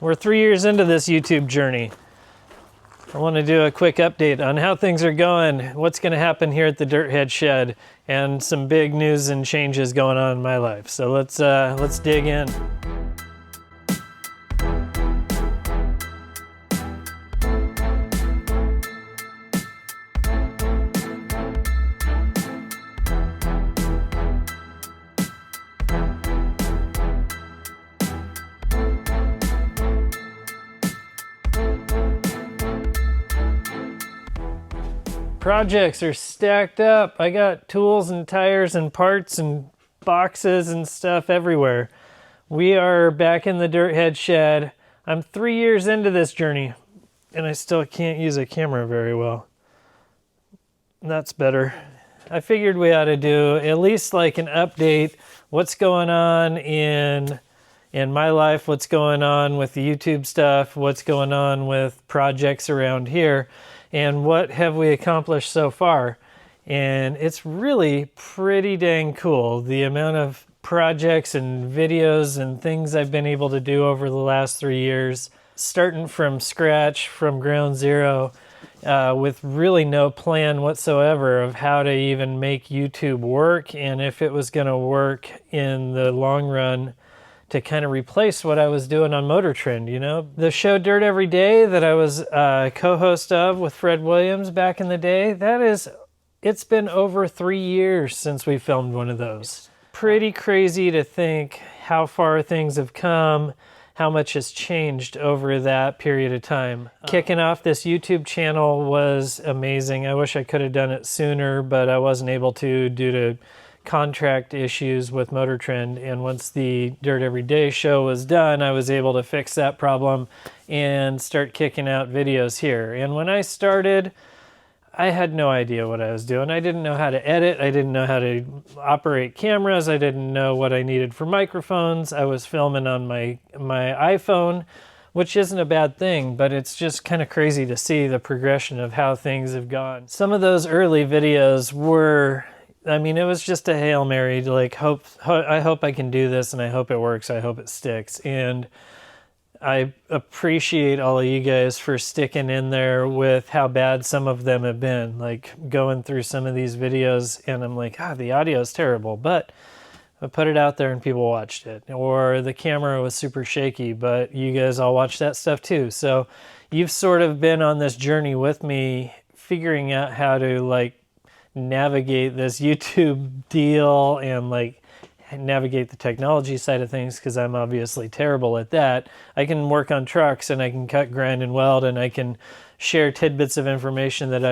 We're 3 years into this YouTube journey. I want to do a quick update on how things are going, what's going to happen here at the Dirthead Shed, and some big news and changes going on in my life. So let's dig in. Projects are stacked up. I got tools and tires and parts and boxes and stuff everywhere. We are back in the Dirthead Shed. I'm 3 years into this journey and I still can't use a camera very well. That's better. I figured we ought to do at least like an update. What's going on in my life? What's going on with the YouTube stuff? What's going on with projects around here? And what have we accomplished so far? And it's really pretty dang cool, the amount of projects and videos and things I've been able to do over the last 3 years, starting from scratch, from ground zero, with really no plan whatsoever of how to even make YouTube work, and if it was going to work in the long run to kind of replace what I was doing on Motor Trend, you know? The show Dirt Every Day that I was co-host of with Fred Williams back in the day, it's been over 3 years since we filmed one of those. Pretty crazy to think how far things have come, how much has changed over that period of time. Kicking off this YouTube channel was amazing. I wish I could have done it sooner, but I wasn't able to due to contract issues with Motor Trend, and once the Dirt Every Day show was done, I was able to fix that problem and start kicking out videos here. And when I started, I had no idea what I was doing. I didn't know how to edit. I didn't know how to operate cameras. I didn't know what I needed for microphones. I was filming on my iPhone, which isn't a bad thing, but it's just kind of crazy to see the progression of how things have gone. Some of those early videos were, I mean, it was just a Hail Mary, like, I hope I can do this, and I hope it works, I hope it sticks. And I appreciate all of you guys for sticking in there with how bad some of them have been. Like, going through some of these videos, and I'm like, the audio is terrible, but I put it out there and people watched it. Or the camera was super shaky, but you guys all watched that stuff too. So you've sort of been on this journey with me, figuring out how to, like, navigate this YouTube deal and like navigate the technology side of things, because I'm obviously terrible at that. I can work on trucks and I can cut, grind, and weld, and I can share tidbits of information that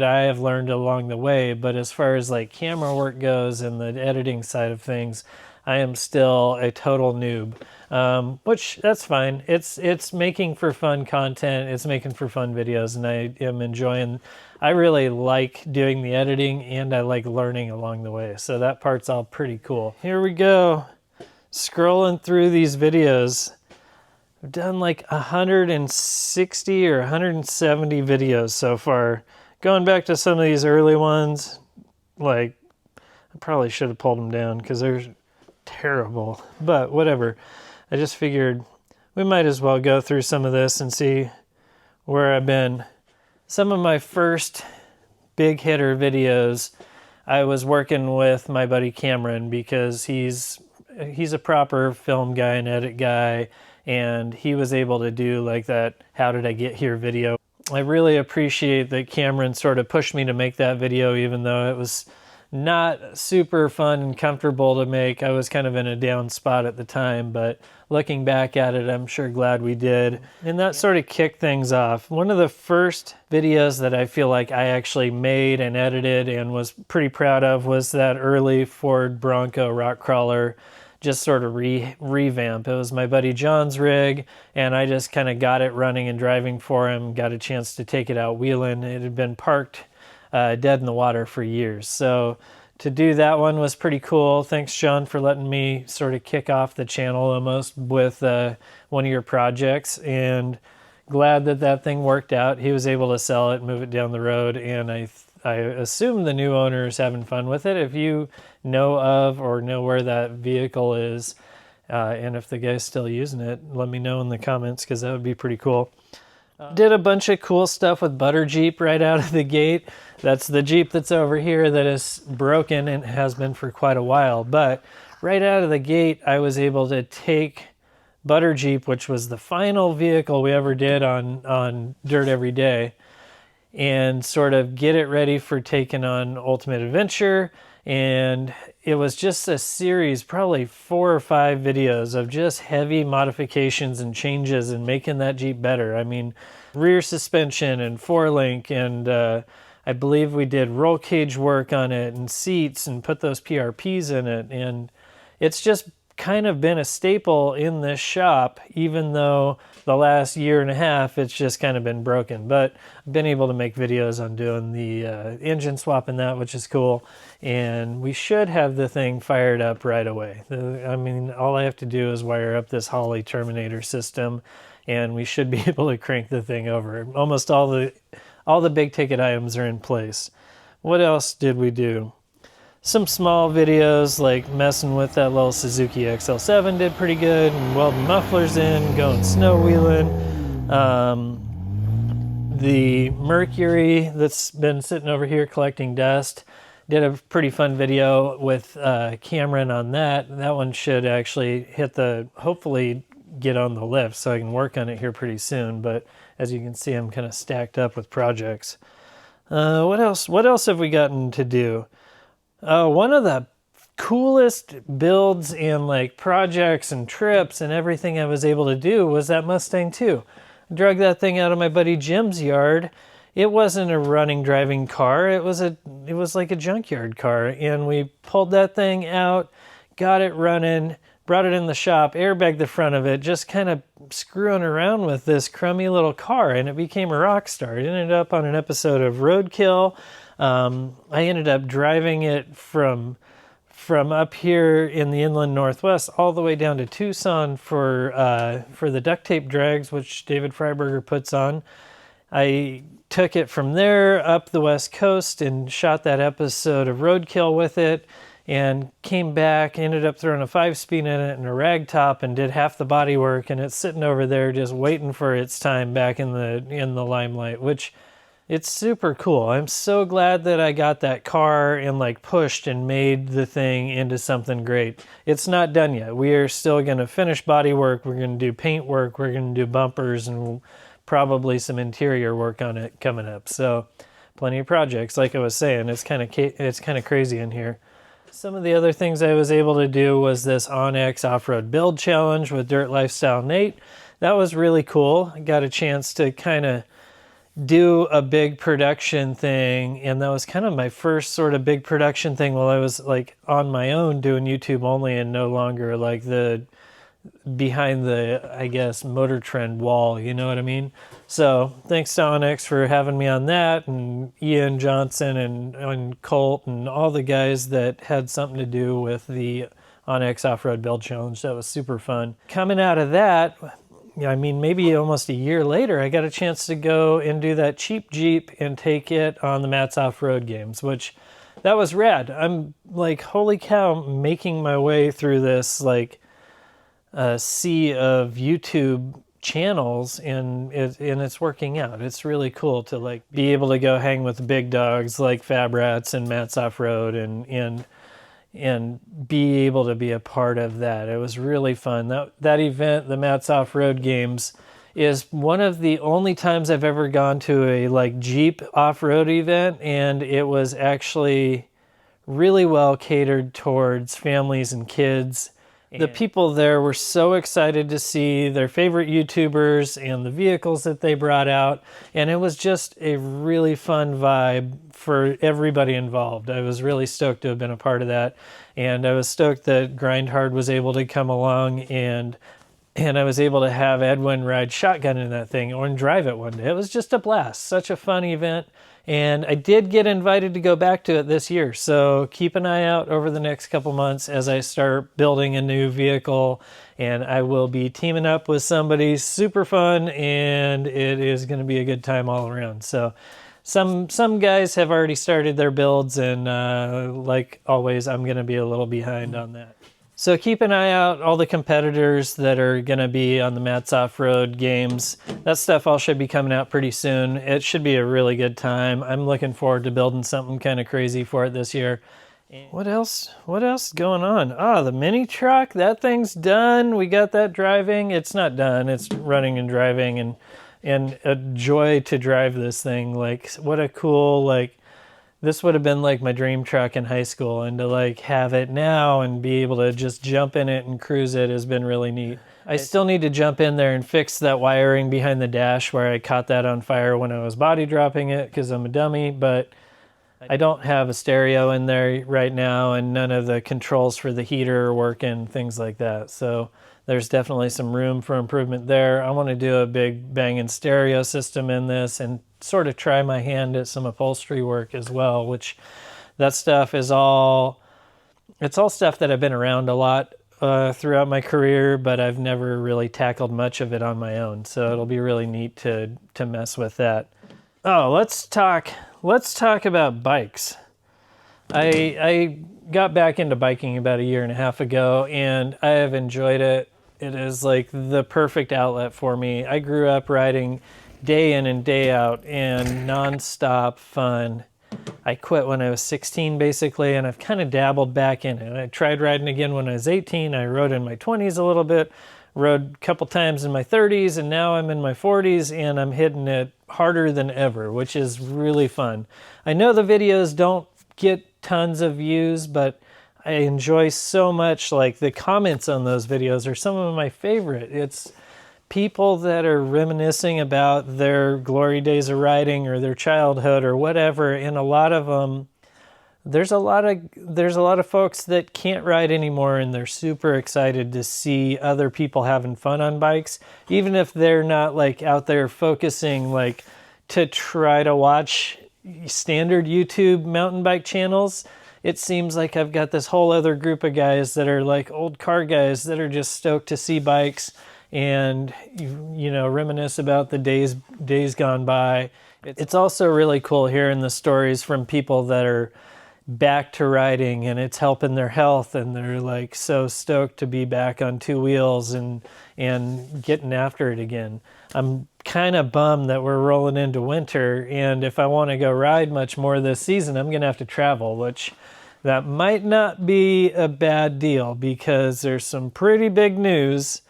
I have learned along the way. But as far as like camera work goes and the editing side of things, I am still a total noob. Which that's fine. It's making for fun content. It's making for fun videos, and I am enjoying. I really like doing the editing, and I like learning along the way. So that part's all pretty cool. Here we go. Scrolling through these videos. I've done like 160 or 170 videos so far. Going back to some of these early ones, like, I probably should have pulled them down because they're terrible, but whatever. I just figured we might as well go through some of this and see where I've been. Some of my first big hitter videos, I was working with my buddy Cameron, because he's a proper film guy and edit guy, and he was able to do like that how did I get here video. I really appreciate that Cameron sort of pushed me to make that video, even though it was not super fun and comfortable to make. I was kind of in a down spot at the time, but looking back at it, I'm sure glad we did. And that sort of kicked things off. One of the first videos that I feel like I actually made and edited and was pretty proud of was that early Ford Bronco rock crawler, just sort of revamp. It was my buddy John's rig, and I just kind of got it running and driving for him, got a chance to take it out wheeling. It had been parked dead in the water for years. So to do that one was pretty cool. Thanks, John, for letting me sort of kick off the channel almost with one of your projects, and glad that that thing worked out. He was able to sell it, move it down the road, and I assume the new owner is having fun with it. If you know of or know where that vehicle is, And if the guy's still using it, let me know in the comments, because that would be pretty cool. Did a bunch of cool stuff with Butter Jeep right out of the gate. That's the Jeep that's over here that is broken and has been for quite a while. But right out of the gate, I was able to take Butter Jeep, which was the final vehicle we ever did on Dirt Every Day, and sort of get it ready for taking on Ultimate Adventure. And it was just a series, probably 4 or 5 videos of just heavy modifications and changes and making that Jeep better. I mean, rear suspension and 4-link, and I believe we did roll cage work on it and seats and put those PRPs in it. And it's just kind of been a staple in this shop, even though the last year and a half it's just kind of been broken. But I've been able to make videos on doing the engine swap and that, which is cool. And we should have the thing fired up right away. I mean, all I have to do is wire up this Holley Terminator system, and we should be able to crank the thing over. Almost all the big ticket items are in place. What else did we do? Some small videos like messing with that little Suzuki XL7 did pretty good, and welding mufflers in, going snow wheeling. The Mercury that's been sitting over here collecting dust, did a pretty fun video with Cameron on that. That one should actually hopefully get on the lift, so I can work on it here pretty soon. But as you can see, I'm kind of stacked up with projects. What else have we gotten to do? One of the coolest builds and like projects and trips and everything I was able to do was that Mustang 2. I drug that thing out of my buddy Jim's yard. It wasn't a running, driving car. It was like a junkyard car, and we pulled that thing out, got it running, brought it in the shop, airbagged the front of it, just kind of screwing around with this crummy little car, and it became a rock star. It ended up on an episode of Roadkill. I ended up driving it from up here in the inland Northwest all the way down to Tucson for the duct tape drags, which David Freiberger puts on. I took it from there up the West Coast and shot that episode of Roadkill with it, and came back, ended up throwing a 5-speed in it and a rag top, and did half the body work, and it's sitting over there just waiting for its time back in the limelight, which it's super cool. I'm so glad that I got that car and like pushed and made the thing into something great. It's not done yet. We are still going to finish body work. We're going to do paint work. We're going to do bumpers and probably some interior work on it coming up. So plenty of projects. Like I was saying, it's kind of crazy in here. Some of the other things I was able to do was this Onyx off-road build challenge with Dirt Lifestyle Nate. That was really cool. I got a chance to kind of do a big production thing, and that was kind of my first sort of big production thing while I was like on my own doing YouTube only, and no longer like the behind the, I guess, Motor Trend wall, you know what I mean? So thanks to Onyx for having me on that, and Ian Johnson and Colt and all the guys that had something to do with the Onyx Off-Road Build Challenge. That was super fun. Coming out of that, I mean, maybe almost a year later, I got a chance to go and do that cheap Jeep and take it on the Matt's Off-Road Games, which that was rad. I'm like, holy cow, making my way through this like sea of YouTube channels, and it's working out. It's really cool to like be able to go hang with big dogs like Fab Rats and Matt's Off-Road and be able to be a part of that. It was really fun. That event, the Matt's Off-Road Games, is one of the only times I've ever gone to a like Jeep off-road event, and it was actually really well catered towards families and kids. The people there were so excited to see their favorite YouTubers and the vehicles that they brought out, and it was just a really fun vibe for everybody involved. I was really stoked to have been a part of that, and I was stoked that Grindhard was able to come along, and I was able to have Edwin ride shotgun in that thing and drive it one day. It was just a blast, such a fun event. And I did get invited to go back to it this year, so keep an eye out over the next couple months as I start building a new vehicle, and I will be teaming up with somebody super fun, and it is going to be a good time all around. So some guys have already started their builds, and like always, I'm going to be a little behind on that. So keep an eye out, all the competitors that are going to be on the Matt's Off-Road games. That stuff all should be coming out pretty soon. It should be a really good time. I'm looking forward to building something kind of crazy for it this year. What else? What else is going on? Ah, the mini truck, that thing's done. We got that driving. It's not done. It's running and driving, and a joy to drive this thing. Like, what a cool, like, this would have been like my dream truck in high school, and to like have it now and be able to just jump in it and cruise it has been really neat. I still need to jump in there and fix that wiring behind the dash where I caught that on fire when I was body dropping it because I'm a dummy, but I don't have a stereo in there right now, and none of the controls for the heater are working, things like that. So there's definitely some room for improvement there. I want to do a big banging stereo system in this and sort of try my hand at some upholstery work as well, which that stuff is all, it's all stuff that I've been around a lot throughout my career, but I've never really tackled much of it on my own. So it'll be really neat to mess with that. Oh, let's talk about bikes. I got back into biking about 1.5 years ago, and I have enjoyed it. It is like the perfect outlet for me. I grew up riding day in and day out and non-stop fun. I quit when I was 16 basically, and I've kind of dabbled back in it. I tried riding again when I was 18. I rode in my 20s a little bit, rode a couple times in my 30s, and now I'm in my 40s and I'm hitting it harder than ever, which is really fun. I know the videos don't get tons of views, but I enjoy so much, like the comments on those videos are some of my favorite. It's people that are reminiscing about their glory days of riding or their childhood or whatever, and a lot of them, there's a lot of folks that can't ride anymore, and they're super excited to see other people having fun on bikes, even if they're not like out there focusing like to try to watch standard YouTube mountain bike channels. It seems like I've got this whole other group of guys that are like old car guys that are just stoked to see bikes and, you know, reminisce about the days gone by. It's also really cool hearing the stories from people that are back to riding and it's helping their health, and they're like so stoked to be back on two wheels and getting after it again. I'm kind of bummed that we're rolling into winter, and if I want to go ride much more this season, I'm going to have to travel, which that might not be a bad deal because there's some pretty big news,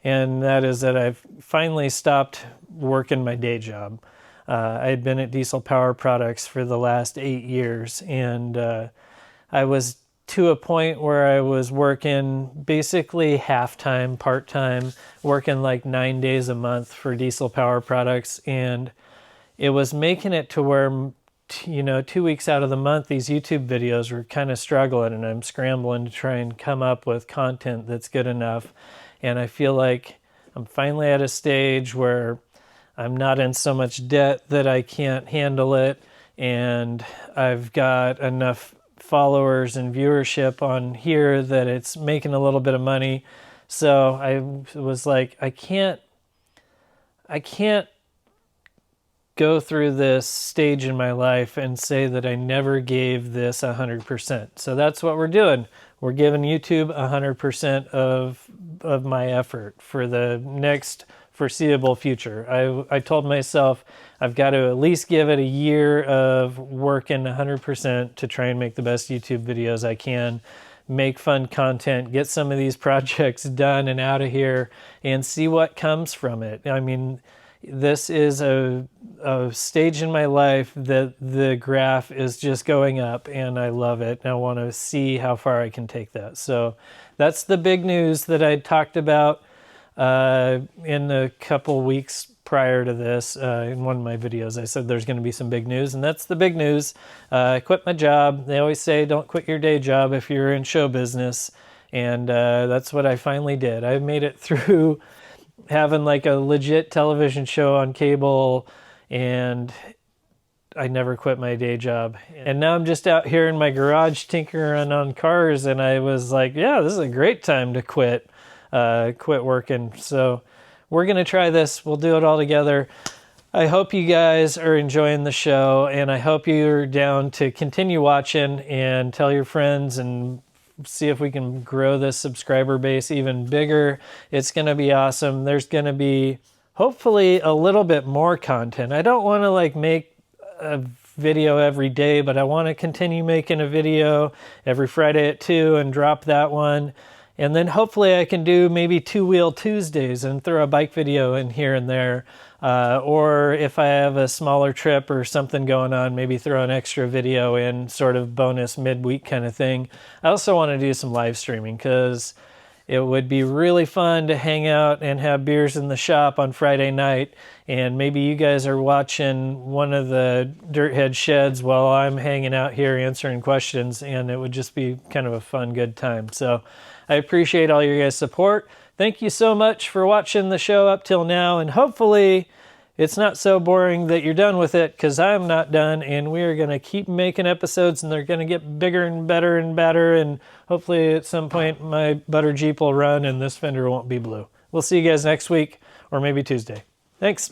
and that is that I've finally stopped working my day job. I had been at Diesel Power Products for the last 8 years, and I was to a point where I was working basically half-time, part-time, working like 9 days a month for Diesel Power Products, and it was making it to where, you know, 2 weeks out of the month, these YouTube videos were kind of struggling, and I'm scrambling to try and come up with content that's good enough. And I feel like I'm finally at a stage where I'm not in so much debt that I can't handle it, and I've got enough followers and viewership on here that it's making a little bit of money. So I was like, I can't go through this stage in my life and say that I never gave this 100%. So that's what we're doing. We're giving YouTube 100% of my effort for the next foreseeable future. I told myself I've got to at least give it 1 year of working 100% to try and make the best YouTube videos I can, make fun content, get some of these projects done and out of here, and see what comes from it. I mean, this is a stage in my life that the graph is just going up, and I love it. And I want to see how far I can take that. So that's the big news that I talked about in the couple weeks prior to this. In one of my videos, I said there's going to be some big news, and that's the big news. I quit my job. They always say don't quit your day job if you're in show business, and that's what I finally did. I made it through having like a legit television show on cable, and I never quit my day job. And now I'm just out here in my garage tinkering on cars, and I was like, yeah, this is a great time to quit working. So we're going to try this. We'll do it all together. I hope you guys are enjoying the show, and I hope you're down to continue watching and tell your friends and see if we can grow this subscriber base even bigger. It's going to be awesome. There's going to be hopefully a little bit more content. I don't want to like make a video every day, but I want to continue making a video every Friday at 2 and drop that one. And then hopefully I can do maybe Two-Wheel Tuesdays and throw a bike video in here and there. Or if I have a smaller trip or something going on, maybe throw an extra video in, sort of bonus midweek kind of thing. I also want to do some live streaming because it would be really fun to hang out and have beers in the shop on Friday night. And maybe you guys are watching one of the Dirthead Sheds while I'm hanging out here answering questions, and it would just be kind of a fun, good time. So I appreciate all your guys' support. Thank you so much for watching the show up till now, and hopefully it's not so boring that you're done with it, because I'm not done, and we are going to keep making episodes, and they're going to get bigger and better and better, and hopefully at some point my butter Jeep will run and this fender won't be blue. We'll see you guys next week, or maybe Tuesday. Thanks.